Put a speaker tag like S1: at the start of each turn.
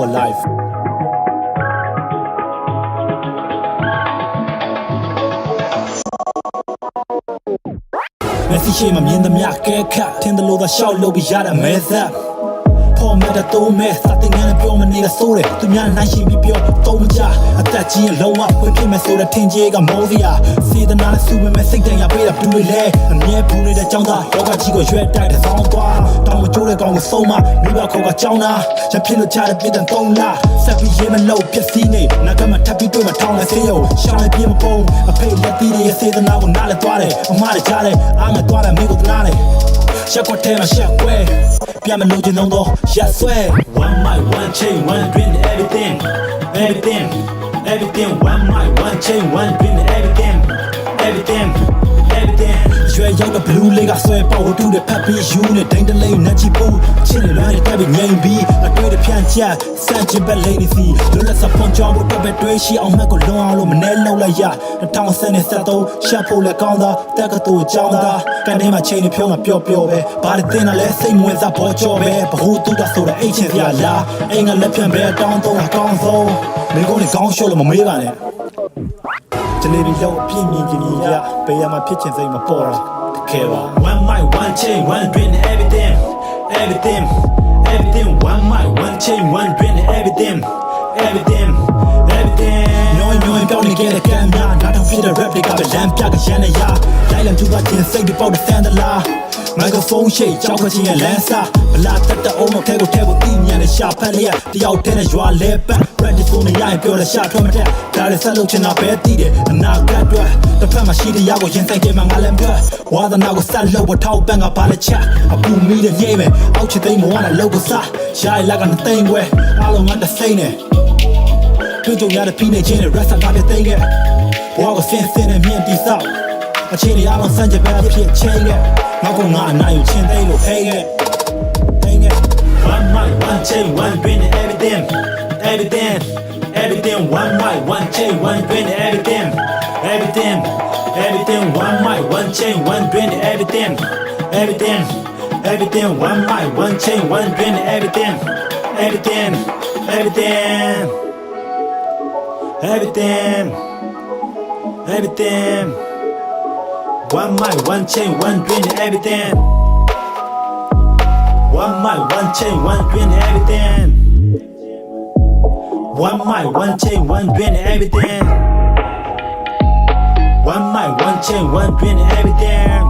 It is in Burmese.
S1: for life. Messi ရှိမှမြင်သမျှကဲခတ်ထင်တယ်လို့သာရှောက်လို့ပြရတဲ့မဲသက်ပေါ်မဲ့တဲ့သုံးမဲ့စတဲ့ငန်းပြောမနေတာဆိုတယ်သူများနိုင်ရှိပြီးပြောသုံးကြအသက်ကြီးရင်လုံးဝဖွင့်ပြမယ်ဆိုတဲ့ထင်ကြီးကမောစရာစေတနာနဲ့စုမဲ့စိတ်တန်ရပေးတာဘူးလေအမြဲဖူးနေတဲ့ကြောင်းသားယောဂကြီးကိုရွက်တိုက်တဲ့ဆောင်းသွားတောင်မကျိုးတဲ့ကောင်ကိုဆုံးမမိဘခေါ်ကကြောင်းသားရဖြစ်လို့ချတဲ့ပြတဲ့သုံးလားဆက်ပြီးရေးမလို့ဖြစ်စီနေနာကမှထပ်ပြီးတွေ့မထောင်းလဲစေးရုံရှောင်းလိုက်ပြမပုံအဖေလက်သီးရဲ့စေတနာကိုနားလဲသွားတယ်အမားတွေကြားတယ်အားငယ်သွားတယ်မိကိုတနာတယ်ရှက်ကွက်ထဲမှာရှက်ကွဲပြမလို့ကျင်းတော့ရက်ဆွဲ One mic one chain one drink everything one mic one chain one drink everythingရွှေရောက်တဲ့ blue လေးကဆွဲပေါက်တူးတဲ့ဖက်ပြီးယူနေဒိန်တလိမ့်နဲ့ချီပူချင်းနေလွမ်းတဲ့ပြီးငိမ်ပြီးအတွေ့တစ်ဖြန့်ချက်စန့်ကျင်ဘက်လေးစီလွတ်လပ်စပွန်ကြောင်းဖို့တက်ပဲတွေးရှိအောင်မှတ်ကိုလွန်အောင်လို့မနေလောက်လိုက်ရ2023ရှက်ဖို့လည်းကောင်းတာတက်ကတူကြောင်းတာကနေမှာချိန်နေဖြုံးမှာပျော့ပျော့ပဲဘာတွေတင်တာလဲစိတ်မဝင်စားပေါ်ကြောပဲဘဟုတူတာဆိုတဲ့အိတ်ချင်စရာလားအိမ်ကလက်ဖြန့်ပဲတောင်းတော့အကောင်းဆုံးမိကုန်းနဲ့ကောင်းရှုပ်လို့မမေးပါနဲ့ကျနေပြီးလောက်ပြင်းပြင်းကြီးကြီးရပေးရမှာဖြစ်ချင်စိတ်မပေါ်တာတကယ်ပါ One mic one chain one drink everything one mic one chain one drink everythingညွှန်ပြောင်းနေခဲ့တဲ့ကံများနားထောင်ဖြစ်တဲ့ rap တွေကပဲလမ်းပြကရန်နေရလိုက်လံကျူပါခြင်းစိတ်တွေပေါက်တဲ့ဆန်တလားမိုက်ခရိုဖုန်းရှိကြောက်ခချင်းရဲ့လမ်းစာဘလာတက်တဲ့အုံးတော့ထဲကိုတီးမြန်တဲ့ရှာဖက်လေးတယောက်တည်းနဲ့ရွာလဲပတ် practice ကိုနေရရင်ပြောတဲ့ရှာထွက်မတဲ့ဒါတွေဆက်လုပ်ချင်တာပဲတီးတယ်အနာဂတ်အတွက်တစ်ဖက်မှာရှိတဲ့ရောက်ကိုရင်ဆိုင်ကြမှာငါလည်းပြောဝါသနာကိုဆက်လုပ်ဖို့ထောက်ပံ့ကပါလက်ချက်အပူမီးတဲ့ညိမ့်မယ်အောက်ချသိမ်းမဝါနဲ့လောက်ကိုစားရှားလိုက်ကနေသိမ်းွယ်အားလုံးငါတစိမ့်နေတွေ့ကြရတဲ့ဖိနေချင်းနဲ့ rest ကပြသိမ်းခဲ့ဘွားကိုဆင်းနဲ့မြင့်တီဆောက်အခြေအနေအားလုံးစံကြပဲဖြစ်ချင်းခဲ့နောက်ကငါအနိုင်ကိုချင်းသိမ်းလို့ဟဲ့ခဲ့ One mic one chain one drink everything one mic one chain one drink everything one mic one chain one drink everything one mic one chain one drink everything one mic one chain one drink everything one mic one chain one drink everything one mic one chain one drink everything one mic one chain one drink everything